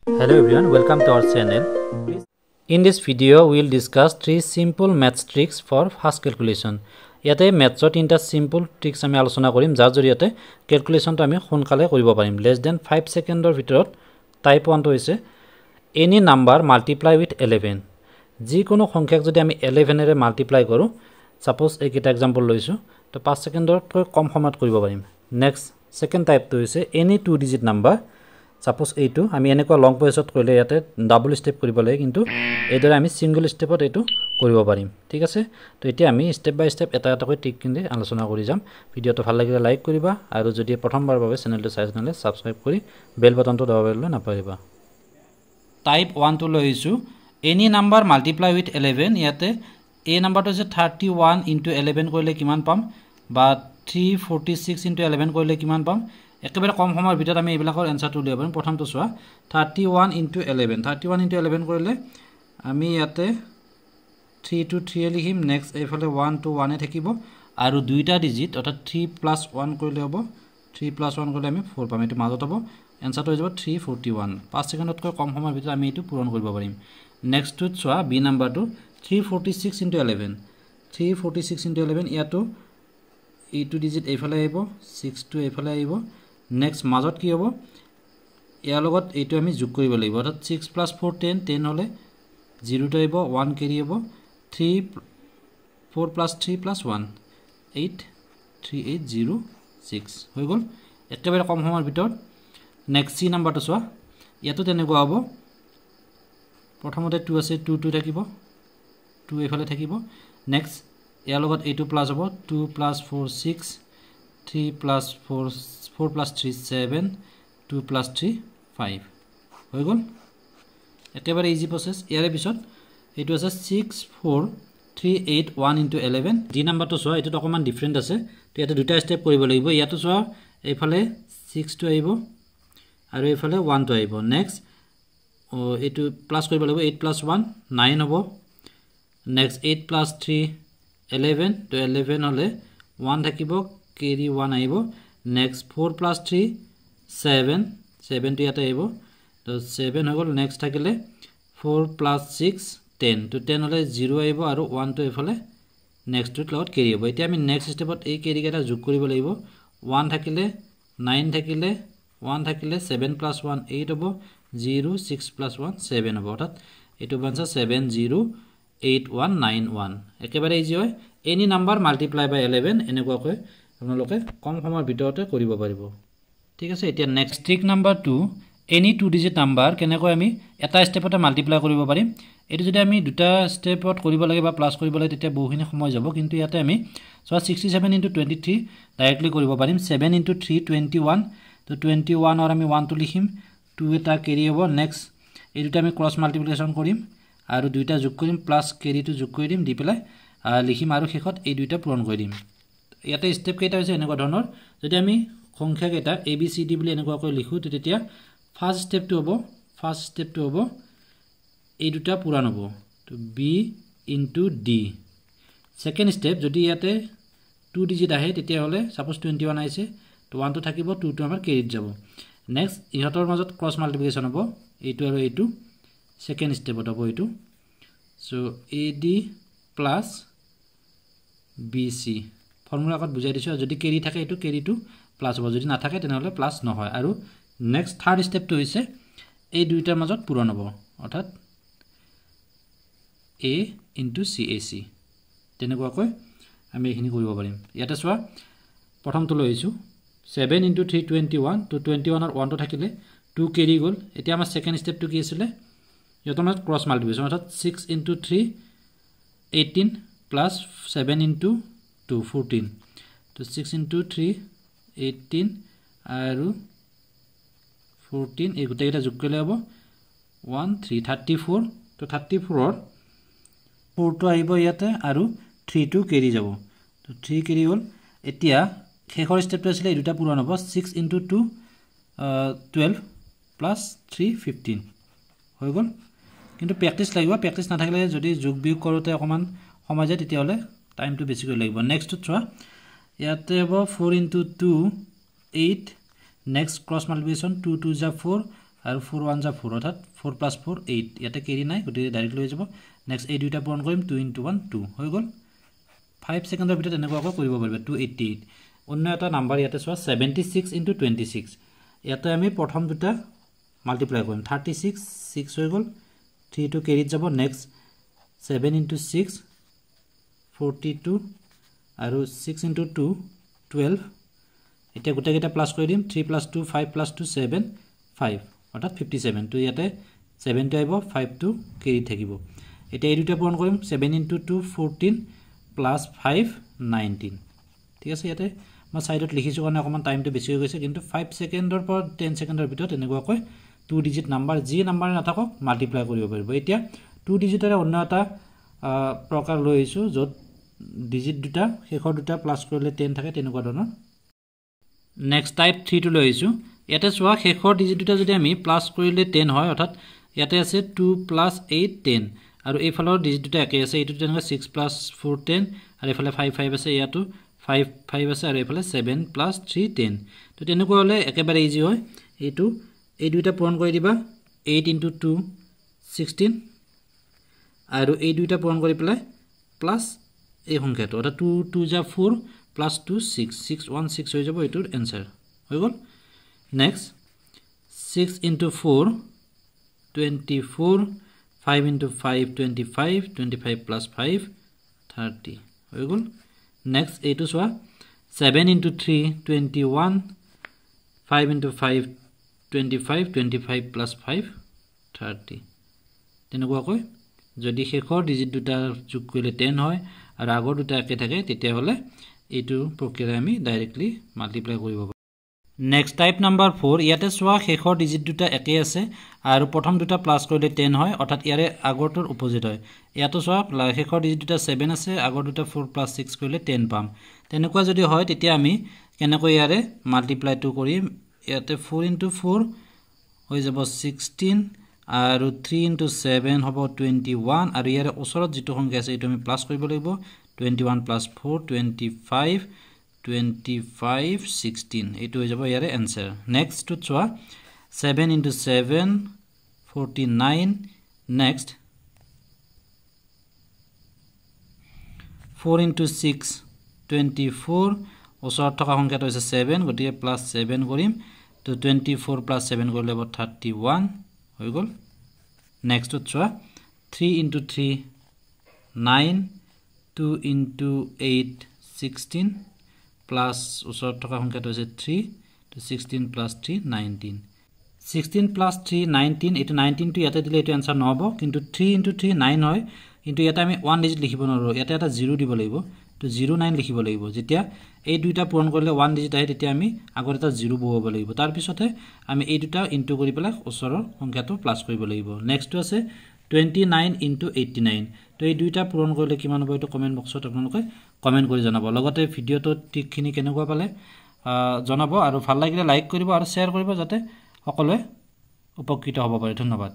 Hello everyone, welcome to our channel. In this video, we will discuss 3 simple maths tricks for fast calculation. Yate maths tinta simple tricks ami alochona korim jar joriyate calculation to ami sonkale koribo parim. Less than 5 second or vitorot type 1 to hoise any number multiply with 11. Jikono সংখ্যাক যদি আমি 11 এৰে multiply কৰো, suppose ekita example লৈছো to 5 second ত কম সময়ত কৰিব পাৰিম. Next second type to hoise any two digit number. Suppose এইটো আমি এনেকুৱা লং প্ৰসেছত কৰিলে ইয়াতে ডাবল স্টেপ কৰিব লাগে, কিন্তু এইদৰে আমি সিঙ্গল স্টেপত এইটো কৰিব পাৰিম. ঠিক আছে, তো এতিয়া আমি স্টেপ বাই স্টেপ এটা এটা কৰি ট্ৰিক কিনে আলোচনা কৰি যাম. ভিডিওটো ভাল লাগিলে লাইক কৰিবা আৰু যদি প্ৰথমবাৰ বাবে চেনেলটো চাই আছালে সাবস্ক্ৰাইব কৰি বেল বাটনটো দবাবলৈ নাপাহৰিবা. টাইপ 1 টো লৈছো এনি নাম্বাৰ মাল্টিপ্লাই উইথ 11. ইয়াতে এই নাম্বাৰটো যে 31 * 11 কৰিলে কিমান পাম বা 346 * 11 কৰিলে কিমান পাম. একেবাৰে কম সময়ৰ ভিতৰত আমি এইবিলাকৰ এনসাৰটো উলিয়াব পাৰিম. প্ৰথমটো চোৱা 31 * 11. 31 * 11 কৰিলে আমি ইয়াতে 3 to 3 লিখিম. নেক্সট এইফালে 1 to 1 এ থাকিব আৰু দুইটা ডিজিট অৰ্থাৎ 3 + 1 কৰিলে হ'ব 3 + 1 কৰিলে আমি 4 পাম. এটো মাজত হ'ব এনসাৰটো হৈ যাব 341. 5 সেকেন্ডতকৈ কম সময়ৰ ভিতৰত আমি এটো পূৰণ কৰিব পাৰিম. নেক্সটটো চোৱা বি নাম্বাৰটো 346 * 11. 346 * 11 ইয়াতো এইটো ডিজিট এইফালে আহিব 6 to এইফালে আহিব. নেক্সট মাজত কি হ'ব ইয়াৰ লগত এইটো আমি যোগ কৰিব লাগিব, অৰ্থাৎ 6 + 4 10 10 হলে 0 টো আহিব 1 কেৰি হ'ব 3 4 + 3 + 1 8 3806 হৈ গল একেবাৰে কম সময়ৰ ভিতৰত. নেক্সট সি নাম্বাৰটো চোৱা ইয়াতো তেনেকুৱা হ'ব. প্ৰথমতে 2 আছে 2 2 থাকিব 2 এইফালে থাকিব. নেক্সট ইয়াৰ লগত এইটো প্লাস হ'ব 2 + 4 6 3 + 4 4 + 3 7 2 + 3 5 হৈ গল একেবাৰে ইজি প্ৰসেস. ইয়াৰে পিছত এইটো আছে 6 4 3 8 1 * 11. ডি নাম্বাৰটো চোৱা এটো অকমান ডিফাৰেন্ট আছে, তো ইয়াতে দুটা স্টেপ কৰিব লাগিব. ইয়াতো চোৱা এইফালে 6 টো আহিব আৰু এইফালে 1 টো আহিব. নেক্সট এইটো প্লাস কৰিব লাগিব 8 + 1 9 হ'ব. নেক্সট 8 + 3 11 তো 11 হলে 1 থাকিব কেৰি 1 আহিব. নেক্সট 4 + 3 7 7 টো ইয়াতে আহিব তো 7 হৈ গল. নেক্সট থাকিলে 4 + 6 10 তো 10 হলে 0 আহিব আৰু 1 টো এইফালে নেক্সট টোত লগত কেৰি হ'ব. এতিয়া আমি নেক্সট স্টেপত এই কেৰি কেটা যোগ কৰিব লাগিব. 1 থাকিলে 9 থাকিলে 1 থাকিলে 7 + 1 8 হ'ব 0 6 + 1 7 হ'ব, অৰ্থাৎ এইটো বানছা 708191. একেবাৰে ইজি হয়. এনি নাম্বাৰ মাল্টিপ্লাই বাই 11 এনেকুৱাকৈ আপোনালোকে কম সময়ৰ ভিতৰতে কৰিব পাৰিব. ঠিক আছে, এতিয়া next trick number 2 any two digit number কেনেকৈ আমি এটা স্টেপতে মাল্টিপ্লাই কৰিব পাৰিম. এটো যদি আমি দুটা স্টেপত কৰিব লাগে বা প্লাস কৰিব লাগে তেতিয়া বহুখিনি সময় যাব, কিন্তু ইয়াতে আমি সো 67 * 23 ডাইৰেক্টলি কৰিব পাৰিম. 7 * 3 21 তো 21 আৰু আমি 1 টো লিখিম 2 এটা কেৰি হ'ব. নেক্সট এই দুটা আমি ক্ৰস মাল্টিপ্লিকেশন কৰিম আৰু দুইটা যোগ কৰিম প্লাস কেৰিটো যোগ কৰি দিম দি পেলাই লিখিম আৰু শেষত এই দুইটা পূৰণ কৰি দিম. ইয়াতে স্টেপ কেইটা হৈছে এনেকুৱা ধৰণৰ. যদি আমি সংখ্যা কেইটা a b c d বুলি এনেকুৱাকৈ লিখো তেতিয়া ফাৰ্স্ট স্টেপটো হ'ব এই দুটা পূৰণ হ'ব তো b * d. সেকেন্ড স্টেপ যদি ইয়াতে 2 ডিজিট আহে তেতিয়া হলে সাপোজ 21 আইছে তো 1 টো থাকিব 2 টো আমাৰ কেৰিত যাব. নেক্সট ইহতৰ মাজত ক্ৰস মাল্টিপ্লিকেশন হ'ব এইটো আৰু এইটো সেকেন্ড স্টেপত হ'ব এইটো. সো ad + bc ফৰ্মুলা কাত বুজাই দিছো. যদি কেৰি থাকে এটো কেৰিটো প্লাস হ'ব, যদি না থাকে তেনেহলে প্লাস নহয়. আৰু নেক্সট থাৰ্ড স্টেপটো হৈছে এই দুইটাৰ মাজত পূৰণ হ'ব, অৰ্থাৎ a * cac তেনেকুৱাকৈ আমি এখিনি কৰিব পাৰিম. ইয়াতে চোৱা প্ৰথমটো লৈছো 7 * 3 21 তো 21 আৰু 1 টো থাকিলে 2 কেৰি গল. এতিয়া আমাৰ সেকেন্ড স্টেপটো কি আছিল ইহতৰ মাজত ক্ৰস মাল্টিপ্লিকেশন, অৰ্থাৎ 6 * 3 18 প্লাস 7 * 2 14 তো 6 * 3 18 আৰু 14 এই গোটেইটা যোগ কৰিলে হ'ব 1 3 34 তো 34 ৰ 4 টো আহিব ইয়াতে আৰু 3 টো কেৰি যাব তো 3 কেৰি হল. এতিয়া শেষৰ স্টেপটো আছিল এই দুটা পূৰণ হ'ব 6 * 2 12 প্লাস 3 15 হৈ গল. কিন্তু প্ৰ্যাকটিস লাগিব, প্ৰ্যাকটিস না থাকিলে যদি যোগ বিয়োগ কৰোতে অকমান সময় যায় তেতিয়া হলে টাইমটো বেছি কৰি লাগিব. নেক্সট টো চোৱা ইয়াতে হ'ব 4 * 2 8 নেক্সট ক্ৰস মাল্টিপ্লিকেশন 2 2 * 4 আৰু 4 1 যা 4 অৰ্থাৎ 4 + 4 8 ইয়াতে কেৰি নাই গতিকে ডাইৰেক্টলি হৈ যাব নেক্সট এই দুইটা পূৰণ কৰিম 2 * 1 2 হৈ গল 5 সেকেন্ডৰ ভিতৰত এনেকুৱাকৈ কৰিব পাৰিবা 288 অন্য এটা নাম্বাৰ ইয়াতে চোৱা 76 * 26 ইয়াতে আমি প্ৰথম দুটা মাল্টিপ্লাই কৰিম 36 6 হৈ গল 3 টো কেৰিত যাব নেক্সট 7 * 6 42 আৰু 6 * 2 12 এটা গোটেইটা প্লাস কৰি দিম 3 + 2 5 + 2 7 5 অৰ্থাৎ 57 তো ইয়াতে 7 টো আইব 5 টো কেৰি থাকিব এটা এই দুটা পূৰণ কৰিম 7 * 2 14 + 5 19 ঠিক আছে ইয়াতে মই সাইডত লিখিছো কাৰণে অকমান টাইমটো বেছি হৈ গৈছে কিন্তু 5 সেকেন্ডৰ পৰা 10 সেকেন্ডৰ ভিতৰত এনেকুৱাকৈ 2 ডিজিট নাম্বাৰ যি নাম্বাৰ নাথাকক মাল্টিপ্লাই কৰিব পাৰিব এতিয়া 2 ডিজিটৰে অন্য এটা প্ৰকাৰ লৈ আইছো যত ডিজিট দুটা শেষৰ দুটা প্লাস কৰিলে 10 থাকে তেনেকুৱা ধৰণৰ নেক্সট টাইপ 3 টো লৈ আইছো ইয়াতে চোৱা শেষৰ ডিজিট দুটা যদি আমি প্লাস কৰিলে 10 হয় অৰ্থাৎ ইয়াতে আছে 2 + 8 10 আৰু এইফালৰ ডিজিট দুটা একে আছে এইটো তেনেকুৱা 6 + 4 10 আৰু এইফালে 5 5 আছে ইয়াতো 5 5 আছে আৰু এইফালে 7 + 3 10 তো তেনেকুৱা হলে একেবাৰে ইজি হয় এইটো এই দুইটা পূৰণ কৰি দিবা 8 * 2 16 আৰু এই দুইটা পূৰণ কৰি পেলাই প্লাস এই সংখ্যাটো অৰ্থাৎ 2 2 যা 4 + 2 6 616 হৈ যাব এটোৰ आंसर হৈ গল নেক্সট 6 * 4 24 5 * 5 25 25 + 5 30 হৈ গল নেক্সট এইটো চোৱা 7 * 3 21 5 * 5 25 25 + 5 30 তেনেকুৱাকৈ যদি শেষৰ ডিজিট দুটা যোগ কৰিলে 10 হয় আৰু আগৰ দুটা একে থাকে তেতিয়া হলে এইটো প্ৰক্ৰিয়া আমি ডাইৰেক্টলি মাল্টিপ্লাই কৰিব পাৰো নেক্সট টাইপ নাম্বাৰ 4 ইয়াতে চোৱা শেষৰ ডিজিট দুটা একে আছে আৰু প্ৰথম দুটা প্লাস কৰিলে 10 হয় অৰ্থাৎ ইয়াৰে আগৰটোৰ অপোজিট হয় ইয়াতো চোৱা শেষৰ ডিজিট দুটা 7 আছে আগৰ দুটা 4 + 6 কৰিলে 10 পাম তেনেকুৱা যদি হয় তেতিয়া আমি কেনেকৈ ইয়াৰে মাল্টিপ্লাই টু কৰিম ইয়াতে 4 * 4 হৈ যাব 16 আৰু 3 * 7 হ'ব 21 আৰু ইয়াৰে ওচৰত যেটো সংখ্যা আছে এটো আমি প্লাস কৰিব লাগিব 21 + 4 25 25 16 এটো হৈ যাব ইয়াৰে आंसर নেক্সট টু চোৱা 7 * 7 49 নেক্সট 4 * 6 24 ওচৰত থকা সংখ্যাটো হৈছে 7 গটিকে +7 কৰিম তো 24 + 7 কৰিলে 31 হৈ গল নেক্সট টু চোৱা 3 * 3 9 2 * 8 16 প্লাস ওচৰত থকা সংখ্যাটো হৈছে 3 তো 16 + 3 19 16 + 3 19 এটো 19 টো ইয়াতে দিলে এটো आंसर নহব কিন্তু 3 * 3 9 হয় কিন্তু ইয়াতে আমি 1 ডিজিট লিখিব নোৱাৰো ইয়াতে এটা 0 দিব লাগিব তো 09 লিখিব লাগিব যেতিয়া এই দুইটা পূৰণ কৰিলে 1 ডিজিট আহে তেতিয়া আমি আগৰ এটা 0 বহাব লাগিব তাৰ পিছতে আমি এই দুটা ইনটু কৰি পেলাই ওচৰৰ সংখ্যাটো প্লাস কৰিব লাগিব নেক্সট টো আছে 29 * 89 তো এই দুইটা পূৰণ কৰিলে কিমান হ'ব এটো কমেন্ট বক্সত আপোনালোকে কমেন্ট কৰি জনাব লগতে ভিডিওটো ঠিকখিনি কেনেকুৱা পালে জনাব আৰু ভাল লাগিলে লাইক কৰিব আৰু শেয়াৰ কৰিব যাতে সকলোৱে উপকৃত হ'ব পাৰে ধন্যবাদ